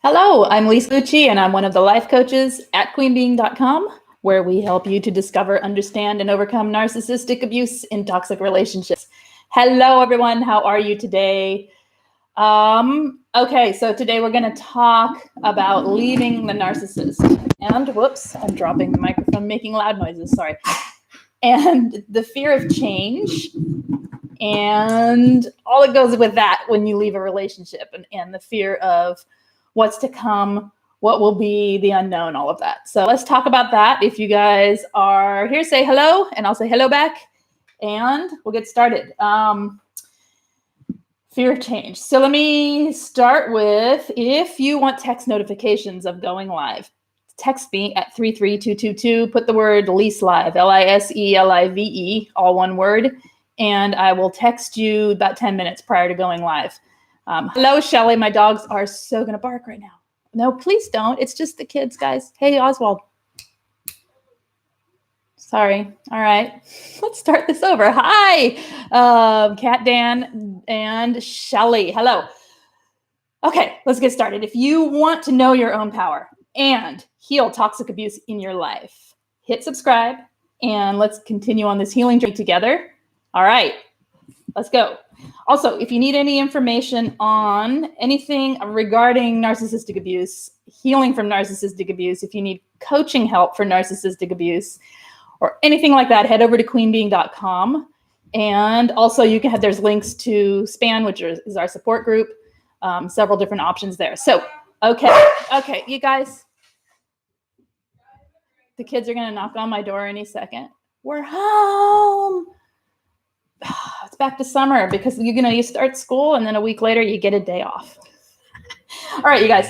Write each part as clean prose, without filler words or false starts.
Hello, I'm Lise Colucci, and I'm one of the life coaches at queenbeing.com, where we help you to discover, understand, and overcome narcissistic abuse in toxic relationships. Hello, everyone. How are you today? Okay, so today we're going to talk about leaving the narcissist. And whoops, I'm dropping the microphone, making loud noises. Sorry. And the fear of change and all that goes with that when you leave a relationship, and the fear of what's to come, what will be, the unknown, all of that. So let's talk about that. If you guys are here, say hello, and I'll say hello back, and we'll get started. Fear of change. So let me start with, if you want text notifications of going live, text me at 33222, put the word Lise Live, Liselive, all one word, and I will text you about 10 minutes prior to going live. Hello, Shelly. My dogs are so going to bark right now. No, please don't. It's just the kids, guys. Hey, Oswald. Sorry. All right. Let's start this over. Hi, Kat, Dan, and Shelly. Hello. Okay, let's get started. If you want to know your own power and heal toxic abuse in your life, hit subscribe, and let's continue on this healing journey together. All right, let's go. Also, if you need any information on anything regarding narcissistic abuse, healing from narcissistic abuse, if you need coaching help for narcissistic abuse, or anything like that, head over to queenbeing.com. And also there's links to SPAN, which is our support group, several different options there. So, okay, you guys, the kids are going to knock on my door any second. We're home. It's back to summer because you start school and then a week later you get a day off. All right, you guys,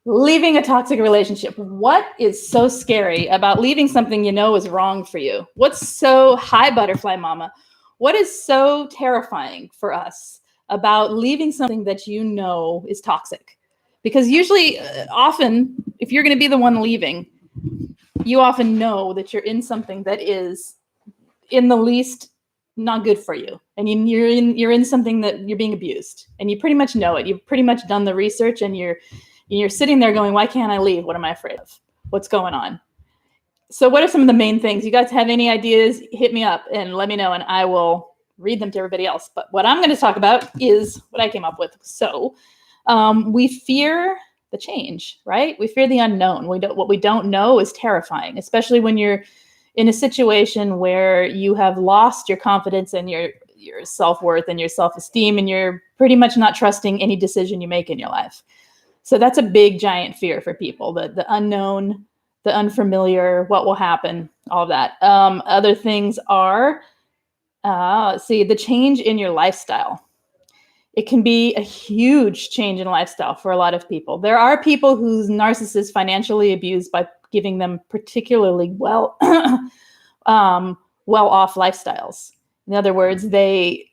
leaving a toxic relationship. What is so scary about leaving something you know is wrong for you? What's so, hi, butterfly mama. What is so terrifying for us about leaving something that you know is toxic? Because usually, often, if you're going to be the one leaving, you often know that you're in something that is in the least not good for you, and you're in something that you're being abused, and you pretty much know it. You've pretty much done the research, and you're sitting there going, why can't I leave? What am I afraid of? What's going on? So what are some of the main things? You guys have any ideas? Hit me up and let me know, and I will read them to everybody else. But what I'm going to talk about is what I came up with. So we fear the change, right? We fear the unknown. What we don't know is terrifying, especially when you're in a situation where you have lost your confidence and your self-worth and your self-esteem, and you're pretty much not trusting any decision you make in your life. So that's a big, giant fear for people, the unknown, the unfamiliar, what will happen, all of that. Other things are, the change in your lifestyle. It can be a huge change in lifestyle for a lot of people. There are people whose narcissists financially abuse by giving them particularly well off lifestyles. In other words, they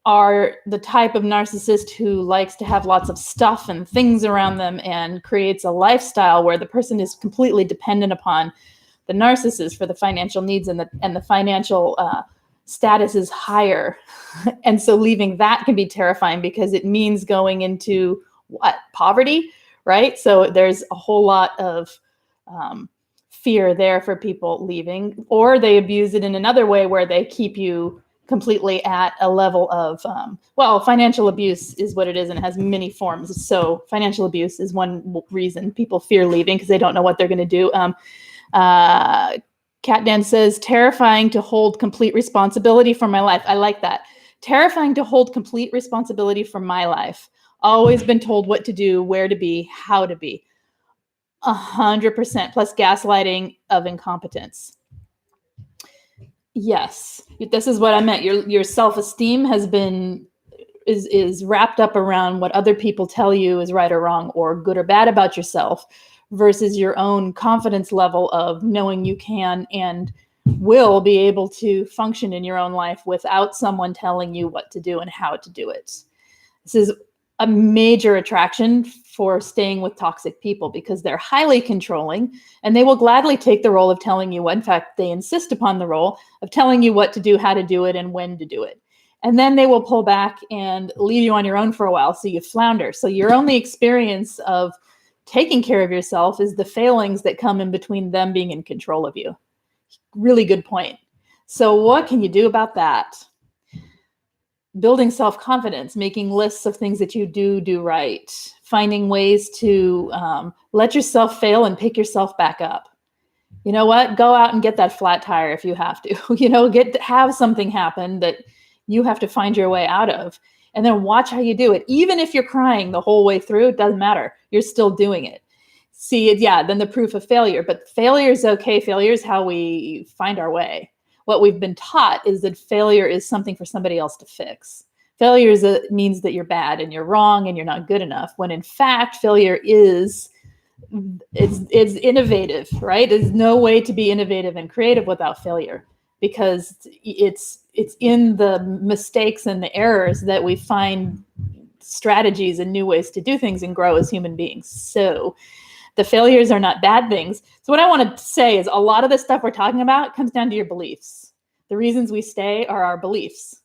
are the type of narcissist who likes to have lots of stuff and things around them and creates a lifestyle where the person is completely dependent upon the narcissist for the financial needs, and the financial status is higher. And so leaving that can be terrifying because it means going into poverty, right? So there's a whole lot of fear there for people leaving, or they abuse it in another way where they keep you completely at a level of, financial abuse is what it is, and it has many forms. So financial abuse is one reason people fear leaving, because they don't know what they're going to do. Kat Dan says, terrifying to hold complete responsibility for my life. I like that. Terrifying to hold complete responsibility for my life. Always been told what to do, where to be, how to be. 100%, plus gaslighting of incompetence. Yes, this is what I meant. Your self-esteem is wrapped up around what other people tell you is right or wrong, or good or bad about yourself, versus your own confidence level of knowing you can and will be able to function in your own life without someone telling you what to do and how to do it. This is a major attraction for staying with toxic people, because they're highly controlling, and they will gladly take the role of telling you what. In fact, they insist upon the role of telling you what to do, how to do it, and when to do it. And then they will pull back and leave you on your own for a while, so you flounder. So your only experience of Taking care of yourself is the failings that come in between them being in control of you. Really good point. So what can you do about that? Building self-confidence, making lists of things that you do right, finding ways to let yourself fail and pick yourself back up. You know what? Go out and get that flat tire if you have to. Have something happen that you have to find your way out of, and then watch how you do it. Even if you're crying the whole way through, it doesn't matter. You're still doing it. See, then the proof of failure. But failure is okay. Failure is how we find our way. What we've been taught is that failure is something for somebody else to fix. Failure means that you're bad and you're wrong and you're not good enough, when in fact, failure is innovative, right? There's no way to be innovative and creative without failure, because it's in the mistakes and the errors that we find strategies and new ways to do things and grow as human beings. So the failures are not bad things. So what I want to say is a lot of the stuff we're talking about comes down to your beliefs. The reasons we stay are our beliefs.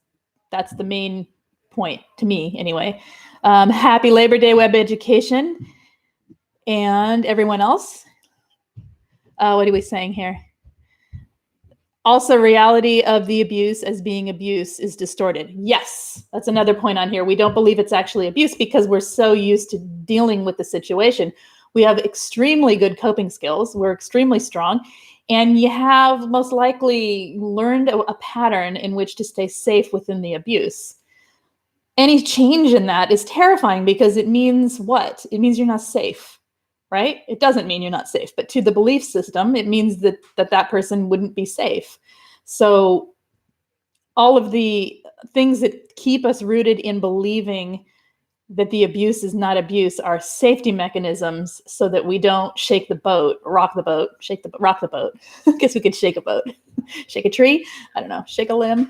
That's the main point to me anyway. Happy Labor Day, Web Education. And everyone else. What are we saying here? Also, reality of the abuse as being abuse is distorted. Yes, that's another point on here. We don't believe it's actually abuse because we're so used to dealing with the situation. We have extremely good coping skills. We're extremely strong. And you have most likely learned a pattern in which to stay safe within the abuse. Any change in that is terrifying because it means what? It means you're not safe, right? It doesn't mean you're not safe, but to the belief system, it means that person wouldn't be safe. So all of the things that keep us rooted in believing that the abuse is not abuse are safety mechanisms so that we don't shake the boat, rock the boat, rock the boat. I guess we could shake a boat, shake a tree. I don't know, shake a limb.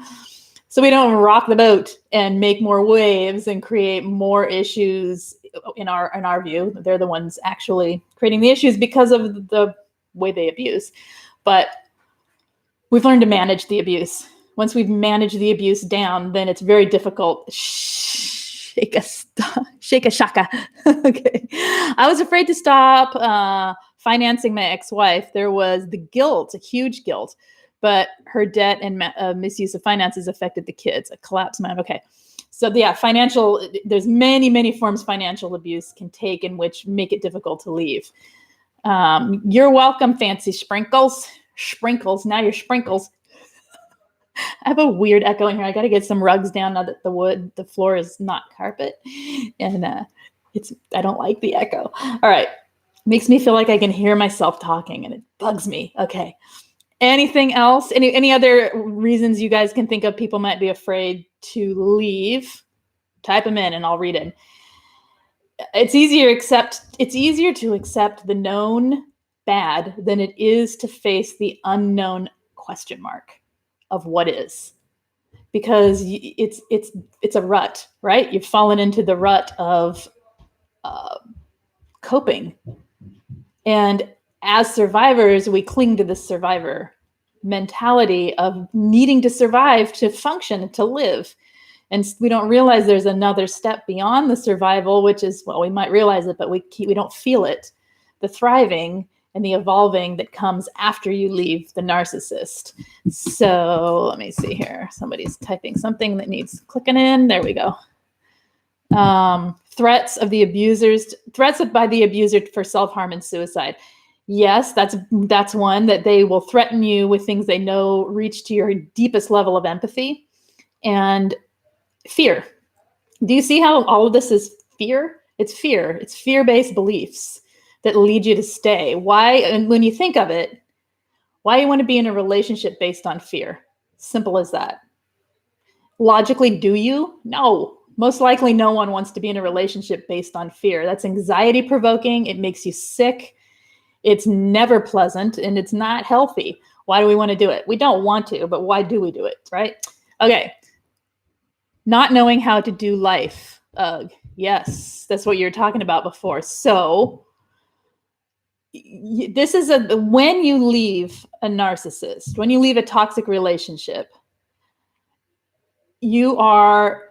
So we don't rock the boat and make more waves and create more issues. In our view, they're the ones actually creating the issues because of the way they abuse. But we've learned to manage the abuse. Once we've managed the abuse down, then it's very difficult. Shake a shaka. Okay. I was afraid to stop financing my ex-wife. There was the guilt, a huge guilt, but her debt and misuse of finances affected the kids. A collapsed mind. Okay. So there's many forms financial abuse can take in which make it difficult to leave. You're welcome, fancy sprinkles. Now you're sprinkles. I have a weird echo in here. I got to get some rugs down now that the floor is not carpet. And I don't like the echo. All right. Makes me feel like I can hear myself talking and it bugs me. Okay. Anything else? Any other reasons you guys can think of people might be afraid to leave? Type them in and I'll read it. It's easier to accept the known bad than it is to face the unknown question mark of what is, because it's a rut, right? You've fallen into the rut of coping, and as survivors, we cling to the survivor mentality of needing to survive to function, to live. And we don't realize there's another step beyond the survival, which is, well, we might realize it, but we don't feel it. The thriving and the evolving that comes after you leave the narcissist. So let me see here. Somebody's typing something that needs clicking in. There we go. Threats by the abuser for self-harm and suicide. Yes, that's one, that they will threaten you with things they know reach to your deepest level of empathy. And fear. Do you see how all of this is fear? It's fear. It's fear-based beliefs that lead you to stay. Why? And when you think of it, why you want to be in a relationship based on fear? Simple as that. Logically, do you? No. Most likely no one wants to be in a relationship based on fear. That's anxiety provoking. It makes you sick. It's never pleasant and it's not healthy. Why do we want to do it? We don't want to, but why do we do it, right? Okay. Not knowing how to do life. Yes, that's what you're talking about before. So this is when you leave a narcissist, when you leave a toxic relationship, you are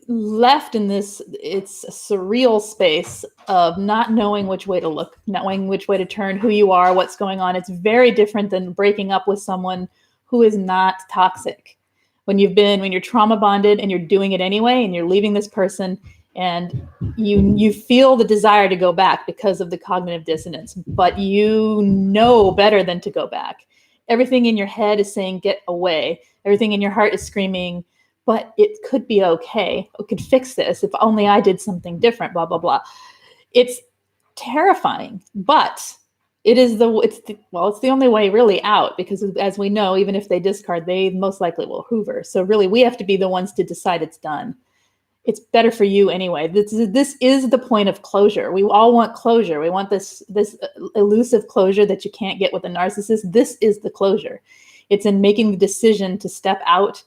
left in this, it's a surreal space of not knowing which way to look, not knowing which way to turn, who you are, what's going on. It's very different than breaking up with someone who is not toxic. When you're trauma bonded and you're doing it anyway, and you're leaving this person, and you feel the desire to go back because of the cognitive dissonance, but you know better than to go back. Everything in your head is saying, get away. Everything in your heart is screaming, but it could be okay. We could fix this if only I did something different, blah, blah, blah. It's terrifying, but it's the only way really out, because as we know, even if they discard, they most likely will hoover. So really we have to be the ones to decide it's done. It's better for you anyway. This is the point of closure. We all want closure. We want this elusive closure that you can't get with a narcissist. This is the closure. It's in making the decision to step out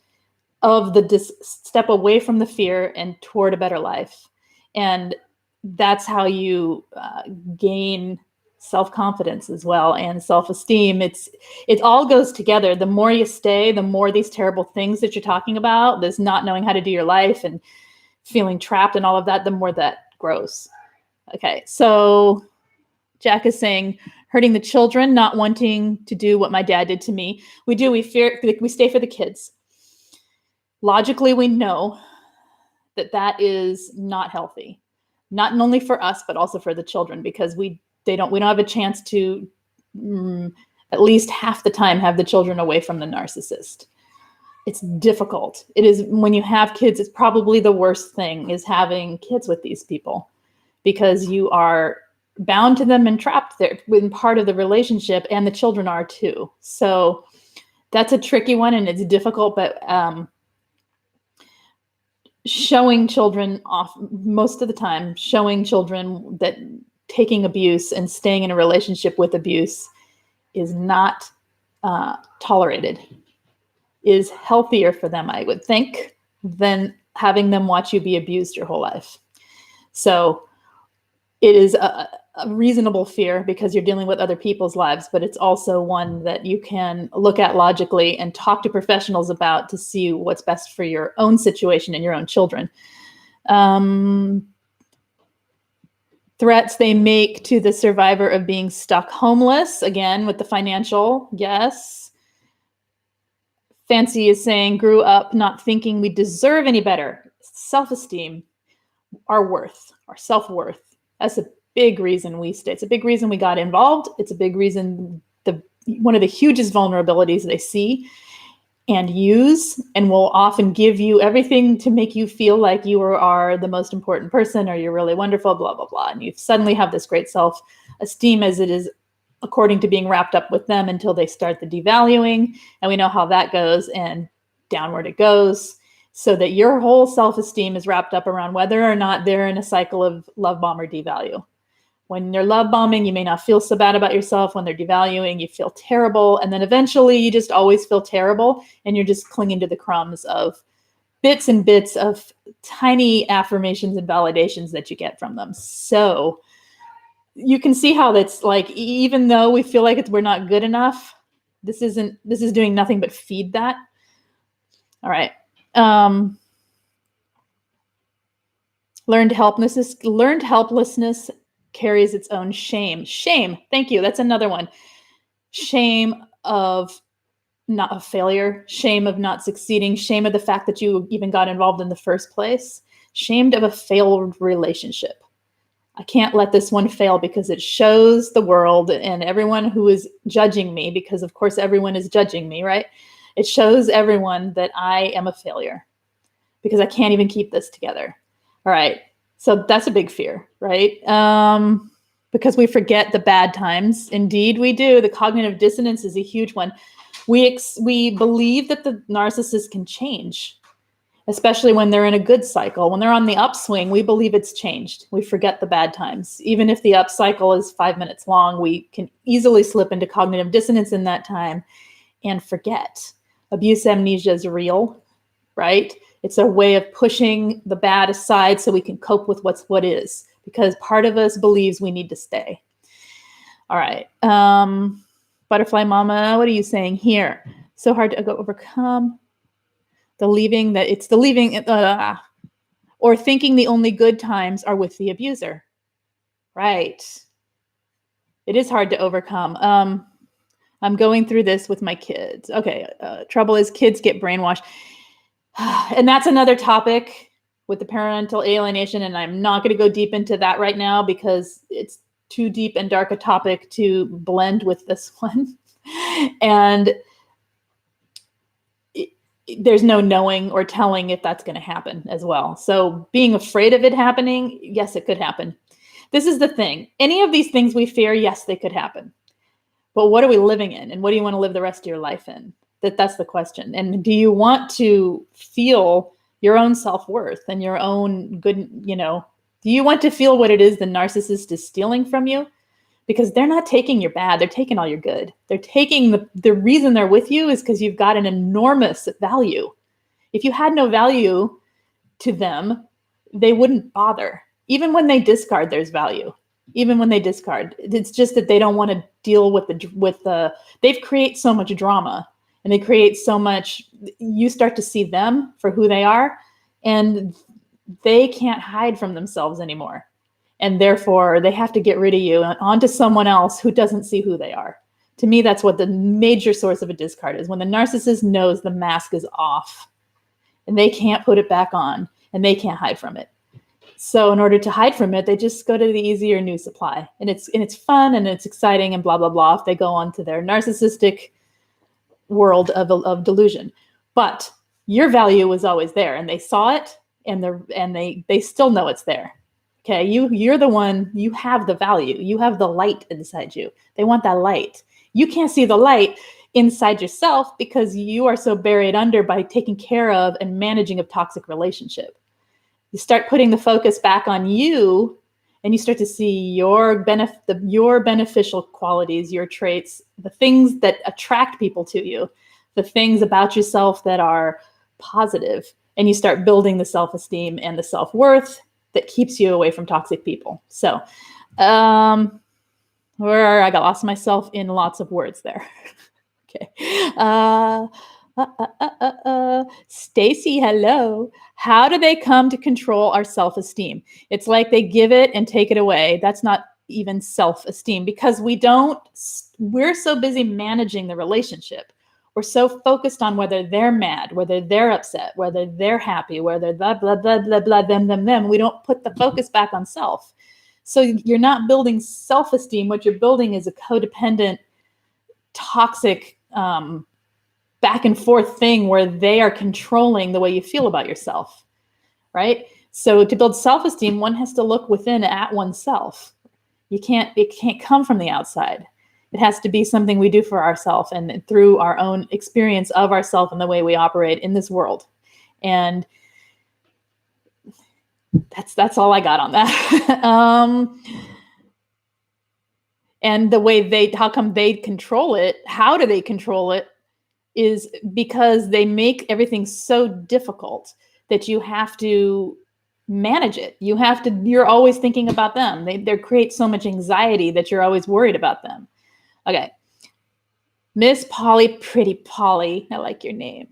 of step away from the fear and toward a better life. And that's how you gain self-confidence as well, and self-esteem. It all goes together. The more you stay, the more these terrible things that you're talking about, this not knowing how to do your life and feeling trapped and all of that, the more that grows. Okay, so Jack is saying, hurting the children, not wanting to do what my dad did to me. We stay for the kids. Logically, we know that is not healthy, not only for us, but also for the children, because we don't have a chance to at least half the time have the children away from the narcissist. It's difficult. It is, when you have kids, it's probably the worst thing, is having kids with these people, because you are bound to them and trapped there in part of the relationship, and the children are too. So that's a tricky one, and it's difficult, but showing children off, most of the time, showing children that taking abuse and staying in a relationship with abuse is not tolerated, is healthier for them, I would think, than having them watch you be abused your whole life. So it is a reasonable fear, because you're dealing with other people's lives, but it's also one that you can look at logically and talk to professionals about to see what's best for your own situation and your own children. Threats they make to the survivor of being stuck homeless, again, with the financial, yes. Fancy is saying, grew up not thinking we deserve any better. Self-esteem, our worth, our self-worth. That's a big reason we stay. It's a big reason we got involved. It's a big reason one of the hugest vulnerabilities they see and use, and will often give you everything to make you feel like you are the most important person, or you're really wonderful, blah, blah, blah. And you suddenly have this great self-esteem, as it is according to being wrapped up with them, until they start the devaluing. And we know how that goes, and downward it goes, so that your whole self-esteem is wrapped up around whether or not they're in a cycle of love bomb or devalue. When they're love bombing, you may not feel so bad about yourself. When they're devaluing, you feel terrible. And then eventually you just always feel terrible, and you're just clinging to the crumbs of bits and bits of tiny affirmations and validations that you get from them. So you can see how that's like, even though we feel like we're not good enough, this is doing nothing but feed that. All right. Learned helplessness carries its own shame. Shame. Thank you. That's another one. Shame of not a failure, shame of not succeeding, shame of the fact that you even got involved in the first place, shamed of a failed relationship. I can't let this one fail, because it shows the world and everyone who is judging me, because of course everyone is judging me, right? It shows everyone that I am a failure, because I can't even keep this together. All right. So that's a big fear, right? Because we forget the bad times. Indeed, we do. The cognitive dissonance is a huge one. We believe that the narcissist can change, especially when they're in a good cycle. When they're on the upswing, we believe it's changed. We forget the bad times. Even if the up cycle is 5 minutes long, we can easily slip into cognitive dissonance in that time and forget. Abuse amnesia is real, right? It's a way of pushing the bad aside so we can cope with what is, because part of us believes we need to stay. All right. Butterfly Mama, what are you saying here? So hard to overcome. The leaving. or thinking the only good times are with the abuser. Right. It is hard to overcome. I'm going through this with my kids. Okay. Trouble is kids get brainwashed. And that's another topic with the parental alienation. And I'm not going to go deep into that right now because it's too deep and dark a topic to blend with this one. And there's no knowing or telling if that's going to happen as well. So being afraid of it happening, yes, it could happen. This is the thing. Any of these things we fear, yes, they could happen. But what are we living in? And what do you want to live the rest of your life in? That's the question. And do you want to feel your own self-worth and your own good, do you want to feel what it is the narcissist is stealing from you? Because they're not taking your bad, they're taking all your good. They're taking the reason they're with you is because you've got an enormous value. If you had no value to them, they wouldn't bother. Even when they discard, there's value. Even when they discard, it's just that they don't want to deal with they've created so much drama and they create so much, you start to see them for who they are and they can't hide from themselves anymore. And therefore they have to get rid of you onto someone else who doesn't see who they are. To me, that's what the major source of a discard is. When the narcissist knows the mask is off and they can't put it back on and they can't hide from it. So in order to hide from it, they just go to the easier new supply. And it's fun and it's exciting and blah, blah, blah if they go on to their narcissistic world of delusion. But your value was always there and they saw it and they still know it's there. Okay, you're the one, you have the value. You have the light inside you. They want that light. You can't see the light inside yourself because you are so buried under by taking care of and managing a toxic relationship. You start putting the focus back on you and you start to see your beneficial qualities, your traits, the things that attract people to you, the things about yourself that are positive, and you start building the self-esteem and the self-worth that keeps you away from toxic people. So where I got lost myself in lots of words there. Okay. Stacy, hello. How do they come to control our self-esteem? It's like they give it and take it away. That's not even self-esteem because we're so busy managing the relationship. We're so focused on whether they're mad, whether they're upset, whether they're happy, whether blah, blah, blah, blah, blah, them. We don't put the focus back on self. So you're not building self-esteem. What you're building is a codependent, toxic, back and forth thing where they are controlling the way you feel about yourself, right? So to build self-esteem, one has to look within at oneself. It can't come from the outside. It has to be something we do for ourselves and through our own experience of ourselves and the way we operate in this world. And that's all I got on that. And the way how come they control it? How do they control it? Is because they make everything so difficult that you have to manage it. You're always thinking about them. They create so much anxiety that you're always worried about them. Okay. Miss Polly, Pretty Polly. I like your name.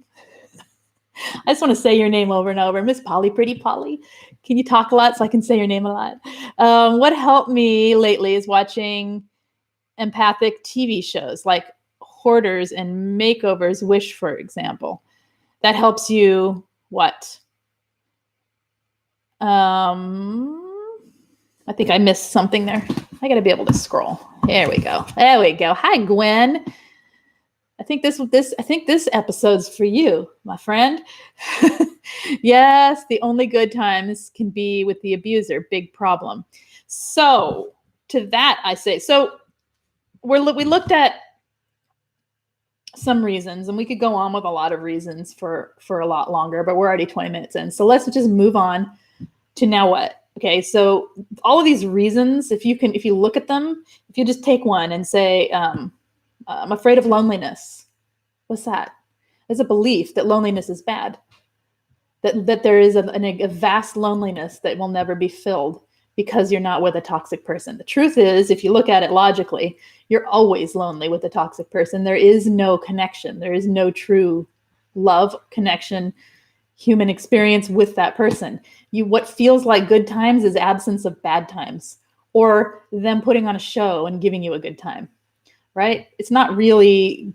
I just want to say your name over and over. Miss Polly, Pretty Polly. Can you talk a lot so I can say your name a lot? What helped me lately is watching empathic TV shows like Hoarders and Makeovers Wish, for example. That helps you what? I think I missed something there. I got to be able to scroll. There we go. There we go. Hi, Gwen. I think this episode's for you, my friend. Yes, the only good times can be with the abuser. Big problem. So to that, I say, so we looked at some reasons, and we could go on with a lot of reasons for a lot longer, but we're already 20 minutes in. So let's just move on to now what? Okay, so all of these reasons, if you look at them, if you just take one and say, I'm afraid of loneliness. What's that? There's a belief that loneliness is bad. That there is a vast loneliness that will never be filled because you're not with a toxic person. The truth is, if you look at it logically, you're always lonely with a toxic person. There is no connection. There is no true love, connection, human experience with that person. What feels like good times is absence of bad times, or them putting on a show and giving you a good time, right? It's not really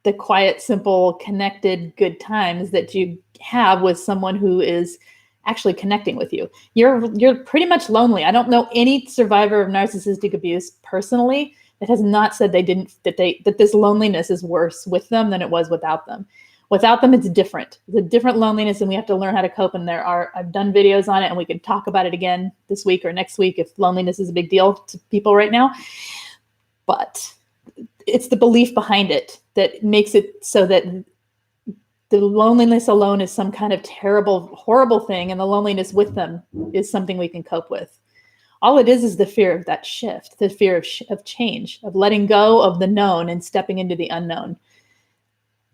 the quiet, simple, connected good times that you have with someone who is actually connecting with you. You're pretty much lonely. I don't know any survivor of narcissistic abuse personally that has not said that this loneliness is worse with them than it was without them. Without them, it's different. It's a different loneliness, and we have to learn how to cope. And I've done videos on it, and we can talk about it again this week or next week if loneliness is a big deal to people right now. But it's the belief behind it that makes it so that the loneliness alone is some kind of terrible, horrible thing, and the loneliness with them is something we can cope with. All it is the fear of that shift, the fear of change, of letting go of the known and stepping into the unknown.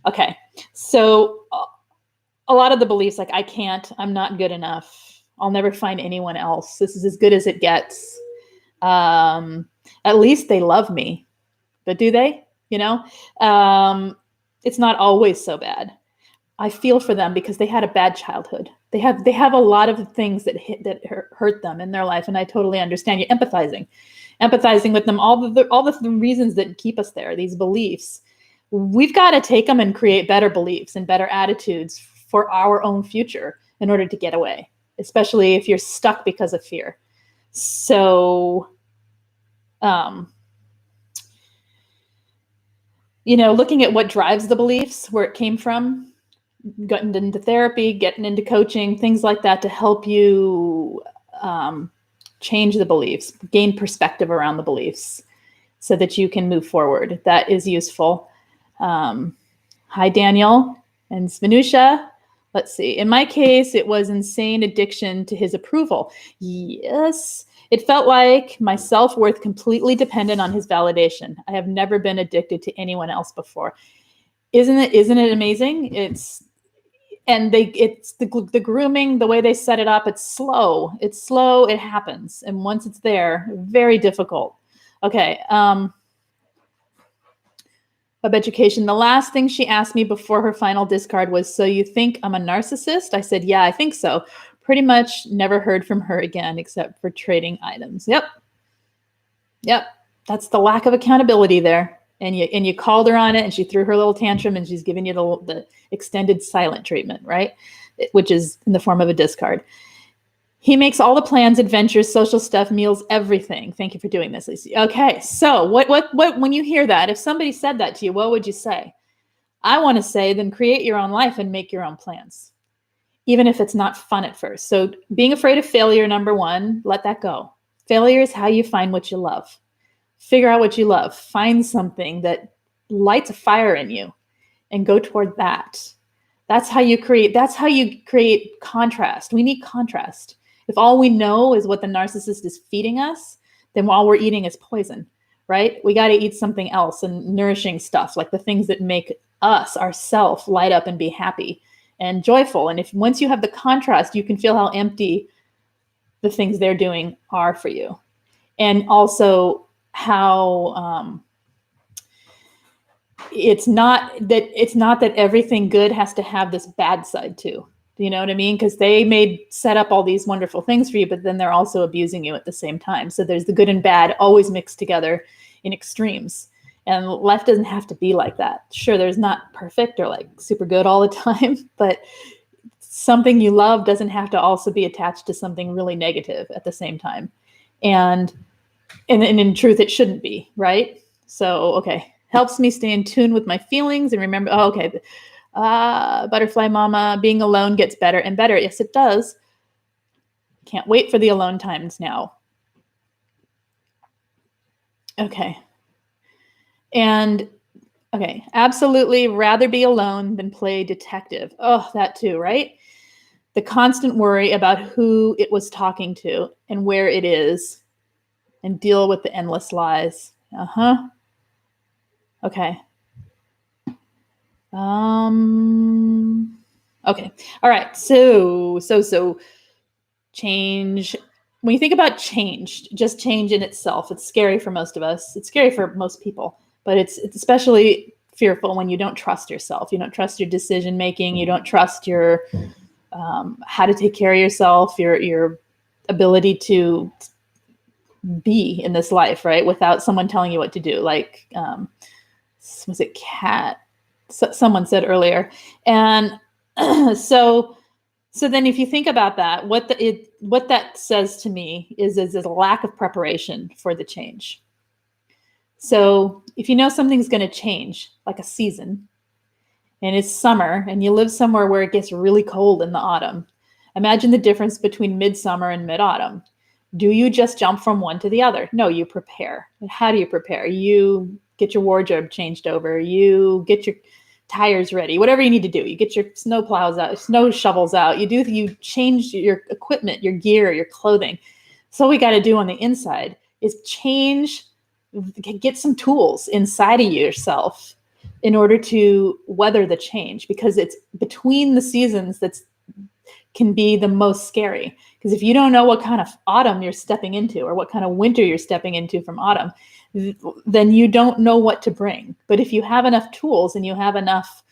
Okay, so a lot of the beliefs like, I can't, I'm not good enough, I'll never find anyone else, this is as good as it gets. At least they love me. But do they? It's not always so bad. I feel for them because they had a bad childhood. They have a lot of things that hurt them in their life, and I totally understand. You're empathizing with them, all the reasons that keep us there, these beliefs. We've got to take them and create better beliefs and better attitudes for our own future in order to get away, especially if you're stuck because of fear. So, looking at what drives the beliefs, where it came from, getting into therapy, getting into coaching, things like that to help you change the beliefs, gain perspective around the beliefs so that you can move forward. That is useful. Hi, Daniel and Svenusha. Let's see. In my case, it was insane addiction to his approval. Yes. It felt like my self-worth completely dependent on his validation. I have never been addicted to anyone else before. Isn't it amazing? It's the grooming, the way they set it up. It's slow. It happens. And once it's there, very difficult. Okay. Of education. The last thing she asked me before her final discard was, so you think I'm a narcissist? I said, yeah, I think so. Pretty much never heard from her again, except for trading items. Yep. That's the lack of accountability there. And you called her on it, and she threw her little tantrum, and she's giving you the extended silent treatment, right? Which is in the form of a discard. He makes all the plans, adventures, social stuff, meals, everything. Thank you for doing this, Lise. Okay, so what when you hear that, if somebody said that to you, what would you say? I want to say, then create your own life and make your own plans, even if it's not fun at first. So being afraid of failure, number one, let that go. Failure is how you find what you love. Figure out what you love. Find something that lights a fire in you and go toward that. That's how you create contrast. We need contrast. If all we know is what the narcissist is feeding us, then all we're eating is poison, right? We got to eat something else and nourishing stuff, like the things that make us, ourself, light up and be happy and joyful. And if once you have the contrast, you can feel how empty the things they're doing are for you. And also how it's not that everything good has to have this bad side too. Do you know what I mean? Because they may set up all these wonderful things for you, but then they're also abusing you at the same time. So there's the good and bad always mixed together in extremes. And life doesn't have to be like that. Sure, there's not perfect or like super good all the time, but something you love doesn't have to also be attached to something really negative at the same time. And in truth, it shouldn't be, right? So, okay. Helps me stay in tune with my feelings and remember, butterfly mama, being alone gets better and better. Yes, it does. Can't wait for the alone times now. Okay. And okay, absolutely rather be alone than play detective. Oh, that too, right? The constant worry about who it was talking to and where it is and deal with the endless lies. Okay. Okay. All right. So change. When you think about change, just change in itself, it's scary for most of us. It's scary for most people, but it's especially fearful when you don't trust yourself. You don't trust your decision making. You don't trust your how to take care of yourself, your ability to be in this life, right? Without someone telling you what to do. Like, was it Cat? Someone said earlier. And so then if you think about that, what that says to me is a lack of preparation for the change. So if you know something's going to change, like a season, and it's summer, and you live somewhere where it gets really cold in the autumn, imagine the difference between midsummer and mid-autumn. Do you just jump from one to the other? No, you prepare. How do you prepare? You get your wardrobe changed over. You get your tires ready, whatever you need to do. You get your snow plows out, snow shovels out. You change your equipment, your gear, your clothing. So what we got to do on the inside is get some tools inside of yourself in order to weather the change, because it's between the seasons that's can be the most scary. Because if you don't know what kind of autumn you're stepping into or what kind of winter you're stepping into from autumn, then you don't know what to bring. But if you have enough tools and you have enough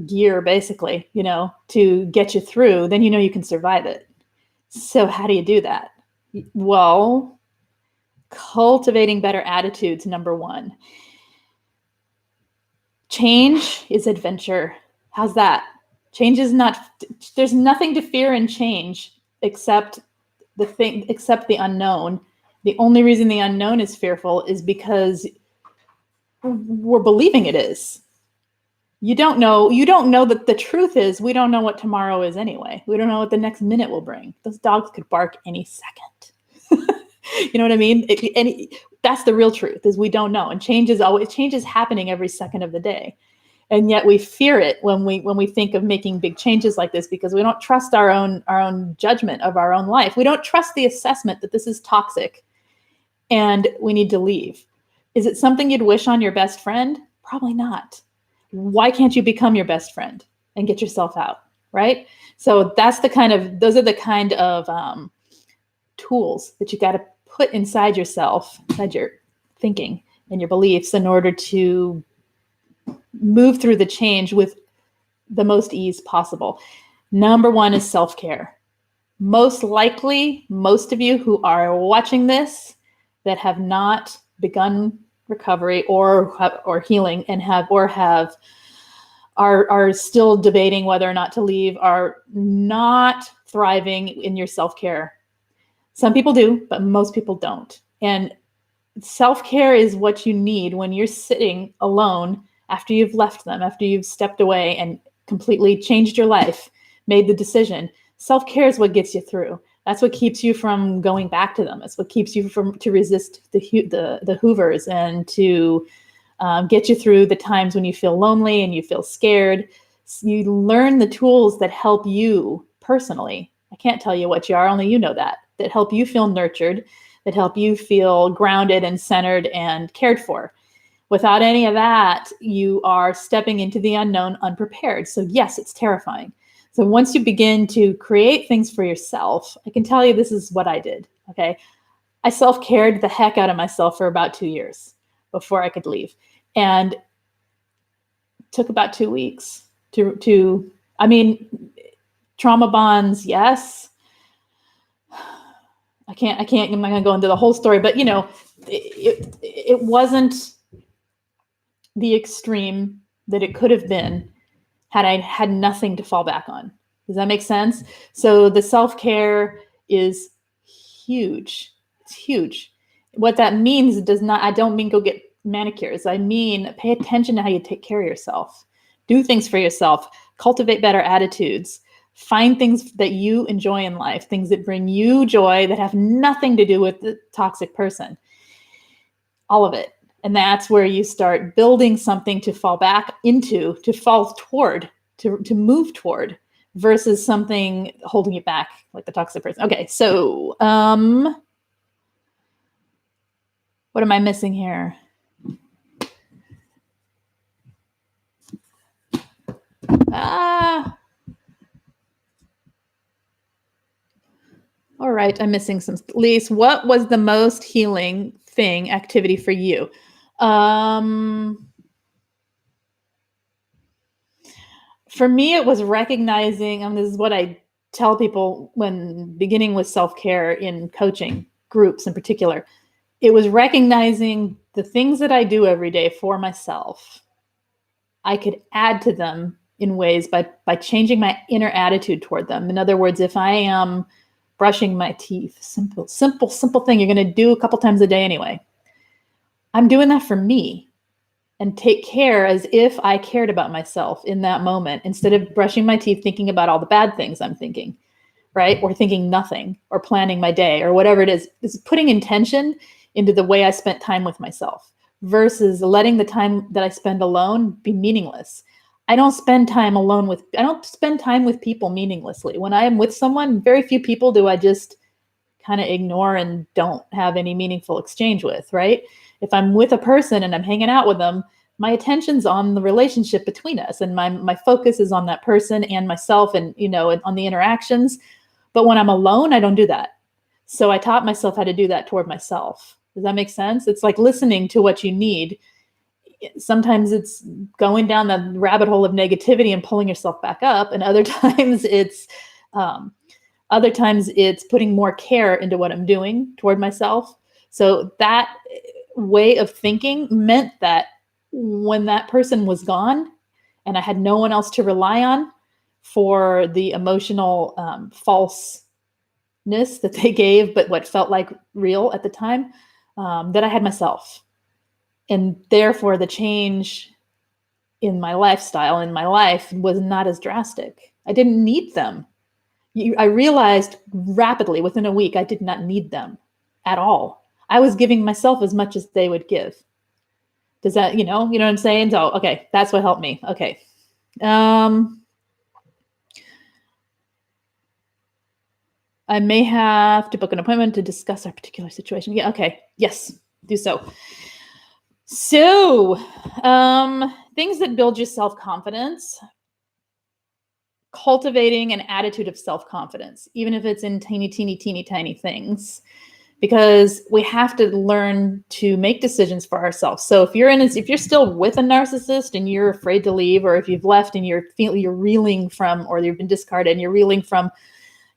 gear, basically, to get you through, then you can survive it. So how do you do that? Well, cultivating better attitudes, number one. Change is adventure. How's that? Change is there's nothing to fear in change except the unknown. The only reason the unknown is fearful is because we're believing it is. You don't know that the truth is we don't know what tomorrow is anyway. We don't know what the next minute will bring. Those dogs could bark any second. You know what I mean? That's the real truth, is we don't know. And change is happening every second of the day. And yet we fear it when we think of making big changes like this, because we don't trust our own judgment of our own life. We don't trust the assessment that this is toxic and we need to leave. Is it something you'd wish on your best friend? Probably not. Why can't you become your best friend and get yourself out, right? So those are the kind of tools that you got to put inside yourself, inside your thinking and your beliefs, in order to move through the change with the most ease possible. Number one is self-care. Most likely, most of you who are watching this that have not begun recovery or healing and are still debating whether or not to leave, are not thriving in your self-care. Some people do, but most people don't. And self-care is what you need when you're sitting alone after you've left them, after you've stepped away and completely changed your life, made the decision. Self-care is what gets you through. That's what keeps you from going back to them. It's what keeps you to resist the Hoovers, and to get you through the times when you feel lonely and you feel scared. You learn the tools that help you personally. I can't tell you what you are, only you know that help you feel nurtured, that help you feel grounded and centered and cared for. Without any of that, you are stepping into the unknown unprepared. So yes, it's terrifying. So once you begin to create things for yourself, I can tell you this is what I did, okay? I self-cared the heck out of myself for about 2 years before I could leave. And it took about 2 weeks trauma bonds, yes. I'm not going to go into the whole story, but it wasn't the extreme that it could have been had I had nothing to fall back on. Does that make sense? So the self-care is huge. It's huge. What that means I don't mean go get manicures. I mean, pay attention to how you take care of yourself. Do things for yourself. Cultivate better attitudes. Find things that you enjoy in life, things that bring you joy, that have nothing to do with the toxic person. All of it. And that's where you start building something to fall back into, to fall toward, to move toward, versus something holding you back, like the toxic person. Okay, so what am I missing here? All right, I'm missing some. Lise, what was the most healing activity for you? For me, it was recognizing, and this is what I tell people when beginning with self-care in coaching groups in particular, it was recognizing the things that I do every day for myself. I could add to them in ways by changing my inner attitude toward them. In other words, if I am brushing my teeth, simple thing you're going to do a couple times a day anyway. I'm doing that for me, and take care as if I cared about myself in that moment, instead of brushing my teeth thinking about all the bad things I'm thinking, right? Or thinking nothing, or planning my day, or whatever it is. It's putting intention into the way I spent time with myself versus letting the time that I spend alone be meaningless. I don't spend time with people meaninglessly. When I am with someone, very few people do I just kind of ignore and don't have any meaningful exchange with, right? If I'm with a person and I'm hanging out with them, my attention's on the relationship between us, and my focus is on that person and myself, and on the interactions. But when I'm alone, I don't do that. So I taught myself how to do that toward myself. Does that make sense? It's like listening to what you need. Sometimes it's going down the rabbit hole of negativity and pulling yourself back up, and other times it's putting more care into what I'm doing toward myself. So that way of thinking meant that when that person was gone and I had no one else to rely on for the emotional falseness that they gave, but what felt like real at the time, that I had myself. And therefore, the change in my lifestyle, in my life, was not as drastic. I didn't need them. I realized rapidly within a week, I did not need them at all. I was giving myself as much as they would give. Does that, you know what I'm saying? So, okay, that's what helped me. Okay. I may have to book an appointment to discuss our particular situation. Yeah, okay. Yes, do so. So, things that build your self-confidence. Cultivating an attitude of self-confidence, even if it's in teeny tiny things, because we have to learn to make decisions for ourselves. So if you're still with a narcissist and you're afraid to leave, or if you've left and you're reeling from, or you've been discarded and you're reeling from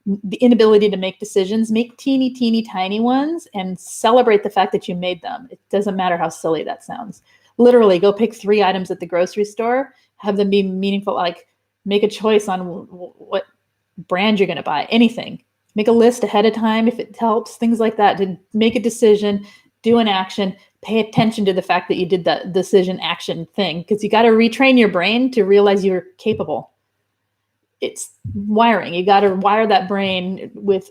the inability to make decisions, make teeny tiny ones and celebrate the fact that you made them. It doesn't matter how silly that sounds. Literally, go pick 3 items at the grocery store, have them be meaningful, like make a choice on what brand you're going to buy, anything. Make a list ahead of time if it helps, things like that, to make a decision, do an action, pay attention to the fact that you did that decision action thing, because you got to retrain your brain to realize you're capable. It's wiring. You got to wire that brain with,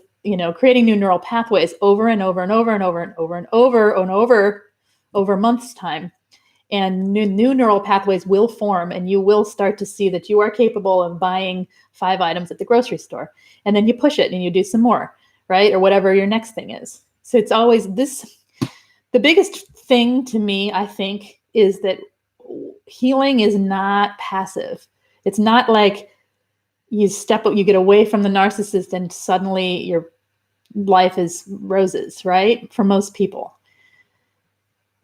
creating new neural pathways over and over months' time. And new neural pathways will form, and you will start to see that you are capable of buying 5 items at the grocery store. And then you push it and you do some more, right? Or whatever your next thing is. So it's always this. The biggest thing to me, I think, is that healing is not passive. It's not like you get away from the narcissist and suddenly your life is roses, right? For most people.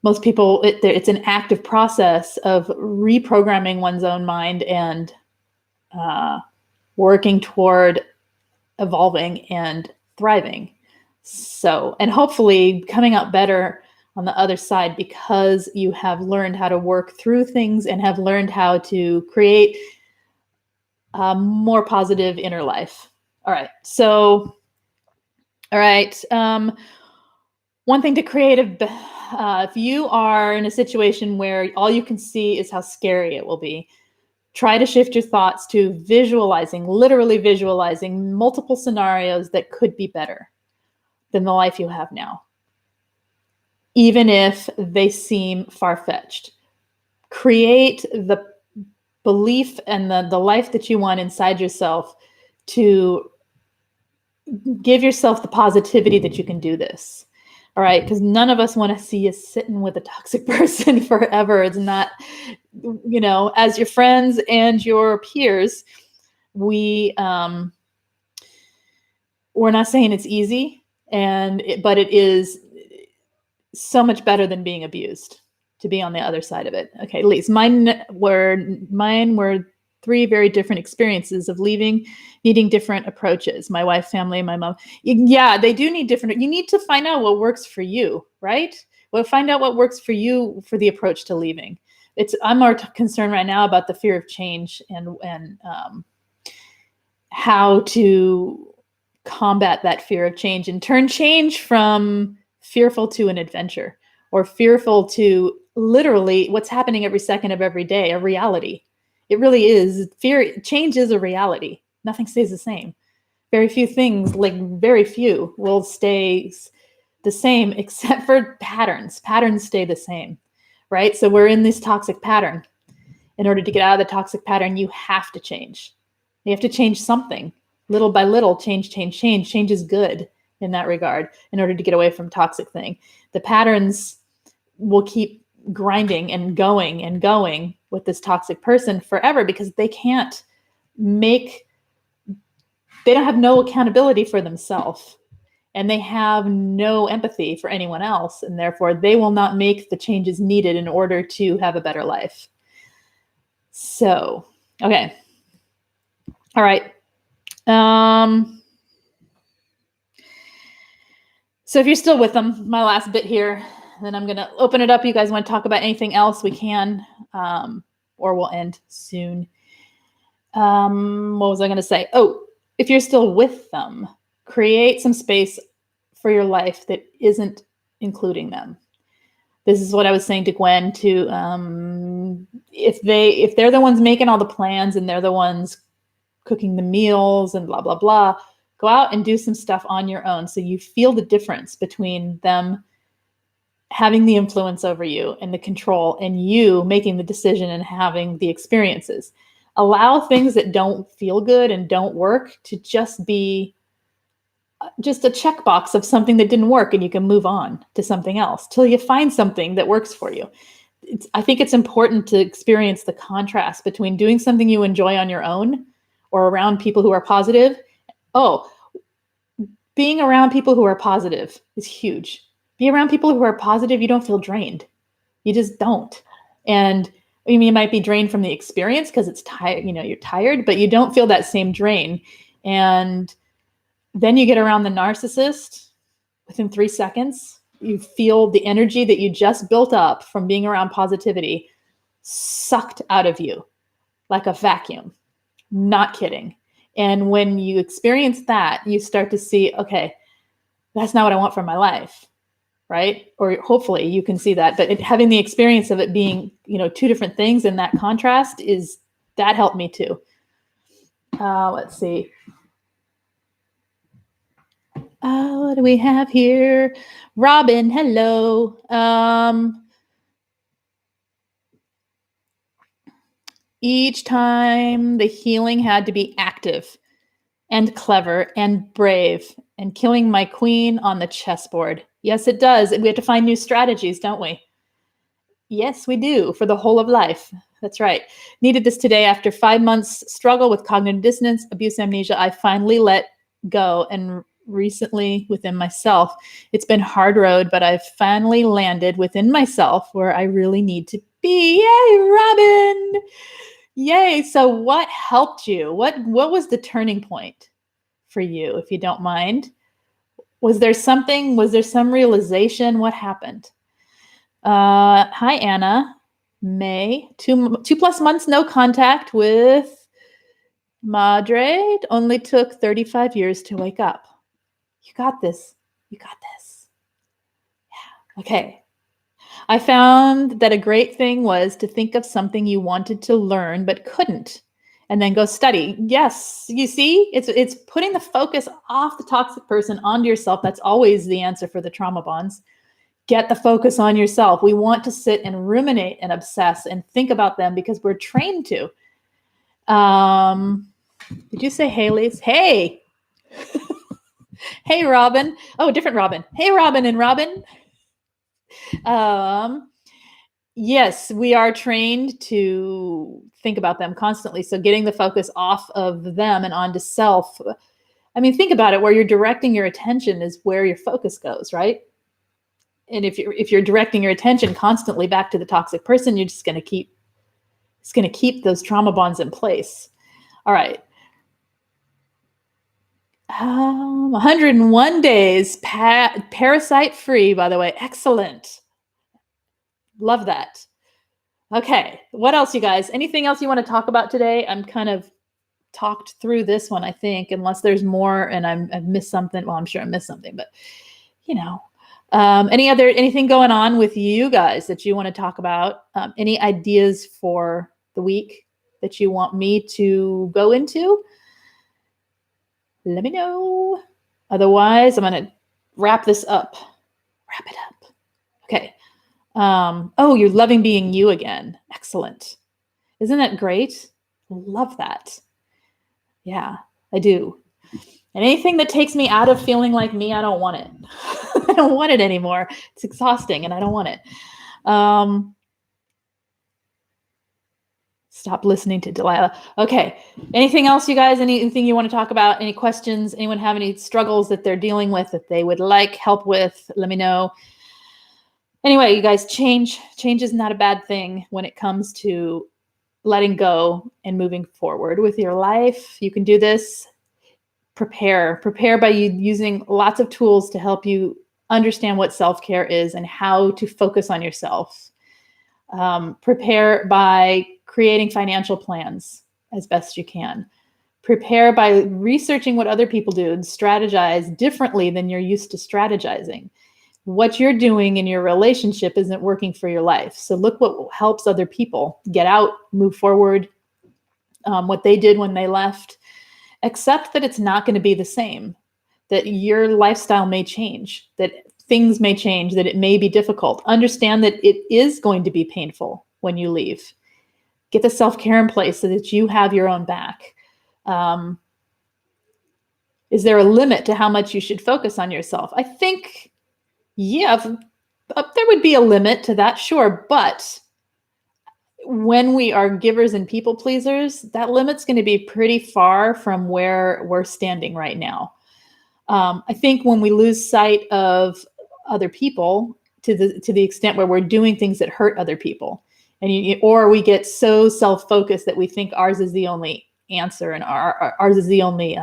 It's an active process of reprogramming one's own mind and working toward evolving and thriving. So, and hopefully coming out better on the other side, because you have learned how to work through things and have learned how to create a more positive inner life. All right. So, one thing to create if you are in a situation where all you can see is how scary it will be, try to shift your thoughts to literally visualizing multiple scenarios that could be better than the life you have now, even if they seem far-fetched. Create the belief and the life that you want inside yourself, to give yourself the positivity that you can do this. All right, because none of us want to see you sitting with a toxic person forever. It's not, as your friends and your peers, we're not saying it's easy, but it is so much better than being abused, to be on the other side of it. Okay, Lise, mine were 3 very different experiences of leaving, needing different approaches. My wife, family, my mom. Yeah, they do need different. You need to find out what works for you, right? Well, find out what works for you for the approach to leaving. I'm more concerned right now about the fear of change and how to combat that fear of change and turn change from fearful to an adventure, or fearful to literally what's happening every second of every day, a reality. It really is. Change is a reality. Nothing stays the same. Very few things, like very few, will stay the same except for patterns. Patterns stay the same, right? So we're in this toxic pattern. In order to get out of the toxic pattern, you have to change. You have to change something. Little by little, change. Change is good in that regard in order to get away from toxic thing. The patterns will keep grinding and going with this toxic person forever because they don't have no accountability for themselves, and they have no empathy for anyone else. And therefore they will not make the changes needed in order to have a better life. So, okay. All right. So if you're still with them, my last bit here, then I'm going to open it up. You guys want to talk about anything else, we can, or we'll end soon. What was I going to say? Oh, if you're still with them, create some space for your life that isn't including them. This is what I was saying to Gwen too. If they're the ones making all the plans and they're the ones cooking the meals and blah, blah, blah, go out and do some stuff on your own. So you feel the difference between them having the influence over you and the control, and you making the decision and having the experiences. Allow things that don't feel good and don't work to just be just a checkbox of something that didn't work, and you can move on to something else till you find something that works for you. I think it's important to experience the contrast between doing something you enjoy on your own or around people who are positive. Oh, being around people who are positive is huge. Be around people who are positive, you don't feel drained. You just don't. And I mean, you might be drained from the experience because it's tired, you're tired, but you don't feel that same drain. And then you get around the narcissist, within 3 seconds, you feel the energy that you just built up from being around positivity sucked out of you like a vacuum. Not kidding. And when you experience that, you start to see, okay, that's not what I want for my life, right? Or hopefully you can see that. But having the experience of it being, 2 different things in that contrast that helped me too. Let's see. What do we have here? Robin, hello. Each time the healing had to be active and clever and brave and killing my queen on the chessboard. Yes, it does. We have to find new strategies, don't we? Yes, we do, for the whole of life. That's right. Needed this today after 5 months struggle with cognitive dissonance, abuse, amnesia. I finally let go, and recently within myself. It's been hard road, but I've finally landed within myself where I really need to be. Yay, Robin! Yay. So what helped you? What was the turning point for you, if you don't mind? Was there some realization? What happened? Hi, Anna. May, 2+ months, no contact with Madre. It only took 35 years to wake up. You got this. You got this. Yeah. Okay. I found that a great thing was to think of something you wanted to learn but couldn't, and then go study. Yes, you see, it's putting the focus off the toxic person onto yourself. That's always the answer for the trauma bonds. Get the focus on yourself. We want to sit and ruminate and obsess and think about them because we're trained to. Did you say hey, Lise? Hey. Hey, Robin. Oh, different Robin. Hey, Robin and Robin. Yes, we are trained to think about them constantly. So getting the focus off of them and onto self. I mean, think about it. Where you're directing your attention is where your focus goes, right? And if you're directing your attention constantly back to the toxic person, you're just going to keep It's going to keep those trauma bonds in place. All right. 101 days parasite free, by the way. Excellent. Love that. Okay. What else, you guys? Anything else you want to talk about today? I'm kind of talked through this one, I think, unless there's more and I've missed something. Well, I'm sure I missed something, but anything going on with you guys that you want to talk about? Any ideas for the week that you want me to go into? Let me know. Otherwise, I'm going to wrap this up. Wrap it up. Okay. You're loving being you again. Excellent. Isn't that great? Love that. Yeah, I do. And anything that takes me out of feeling like me, I don't want it. I don't want it anymore. It's exhausting and I don't want it. Stop listening to Delilah. Okay. Anything else, you guys? Anything you want to talk about? Any questions? Anyone have any struggles that they're dealing with that they would like help with? Let me know. Anyway, you guys, change is not a bad thing when it comes to letting go and moving forward with your life. You can do this. Prepare by you using lots of tools to help you understand what self-care is and how to focus on yourself. Prepare by creating financial plans as best you can. Prepare by researching what other people do and strategize differently than you're used to strategizing. What you're doing in your relationship isn't working for your life. So look what helps other people get out, move forward, what they did when they left. Accept that it's not going to be the same, that your lifestyle may change, that things may change, that it may be difficult. Understand that it is going to be painful when you leave. Get the self-care in place so that you have your own back. Is there a limit to how much you should focus on yourself? I think, yeah, there would be a limit to that, sure. But when we are givers and people pleasers, that limit's going to be pretty far from where we're standing right now. I think when we lose sight of other people to the extent where we're doing things that hurt other people, or we get so self-focused that we think ours is the only answer and ours is the only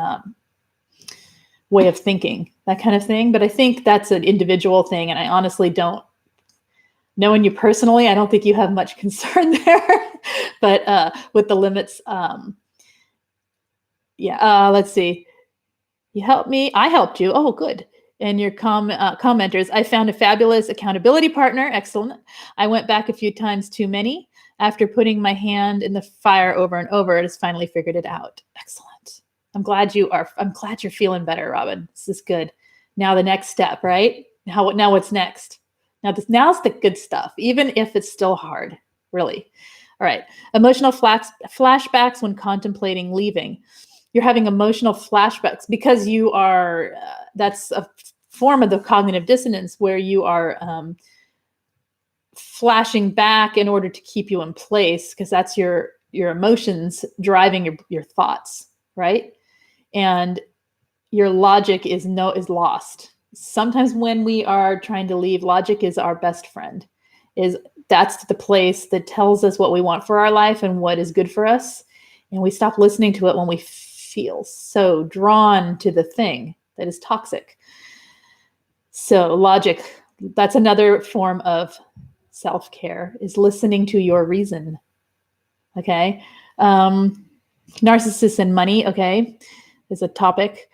way of thinking, that kind of thing. But I think that's an individual thing, and I honestly don't. Knowing you personally, I don't think you have much concern there. But with the limits, let's see. You helped me. I helped you. Oh, good. And your commenters, I found a fabulous accountability partner. Excellent. I went back a few times too many. After putting my hand in the fire over and over, it has finally figured it out. Excellent. I'm glad you're feeling better, Robin. This is good. Now the next step, right? Now what's next? Now's the good stuff, even if it's still hard, really. All right. Emotional flashbacks when contemplating leaving. You're having emotional flashbacks because you are, that's a form of the cognitive dissonance where you are flashing back in order to keep you in place, because that's your emotions driving your thoughts, right? And your logic is lost. Sometimes when we are trying to leave, logic is our best friend. That's the place that tells us what we want for our life and what is good for us. And we stop listening to it when we feel so drawn to the thing that is toxic. So logic, that's another form of self-care, is listening to your reason. Okay. Narcissists and money. Okay. Is a topic.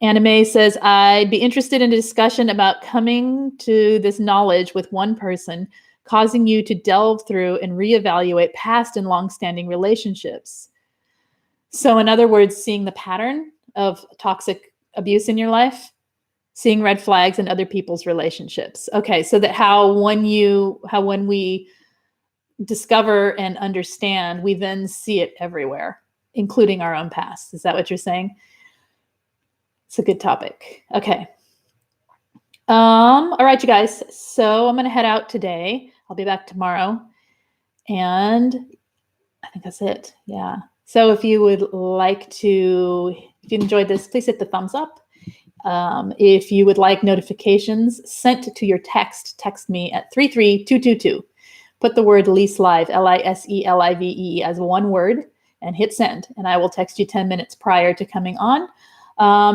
Anime says, I'd be interested in a discussion about coming to this knowledge with one person, causing you to delve through and reevaluate past and longstanding relationships. So in other words, seeing the pattern of toxic abuse in your life, seeing red flags in other people's relationships. Okay, so that when we discover and understand, we then see it everywhere, including our own past. Is that what you're saying? It's a good topic. Okay. All right, you guys. So I'm going to head out today. I'll be back tomorrow. And I think that's it. Yeah. So if you would like to, if you enjoyed this, please hit the thumbs up. If you would like notifications sent to your text me at 33222. put the word Lise Live, Liselive, as one word and hit send. And I will text you 10 minutes prior to coming on.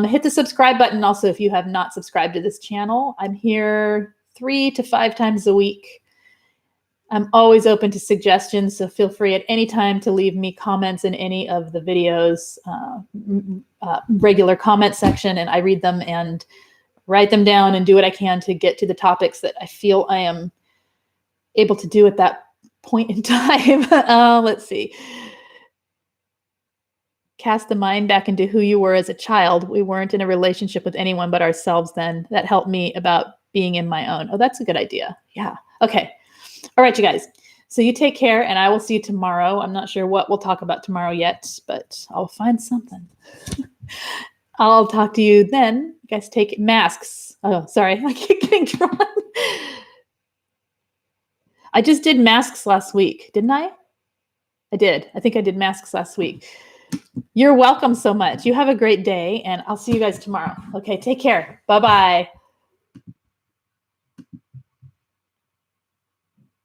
Hit the subscribe button also if you have not subscribed to this channel. I'm here 3 to 5 times a week. I'm always open to suggestions, so feel free at any time to leave me comments in any of the videos, regular comment section, and I read them and write them down and do what I can to get to the topics that I feel I am able to do at that point in time. Let's see. Cast the mind back into who you were as a child. We weren't in a relationship with anyone but ourselves then. That helped me about being in my own. Oh, that's a good idea. Yeah. Okay. All right, you guys. So you take care, and I will see you tomorrow. I'm not sure what we'll talk about tomorrow yet, but I'll find something. I'll talk to you then. You guys take masks. Oh, sorry. I keep getting drawn. I just did masks last week, didn't I? I did. I think I did masks last week. You're welcome so much. You have a great day, and I'll see you guys tomorrow. Okay, take care. Bye-bye.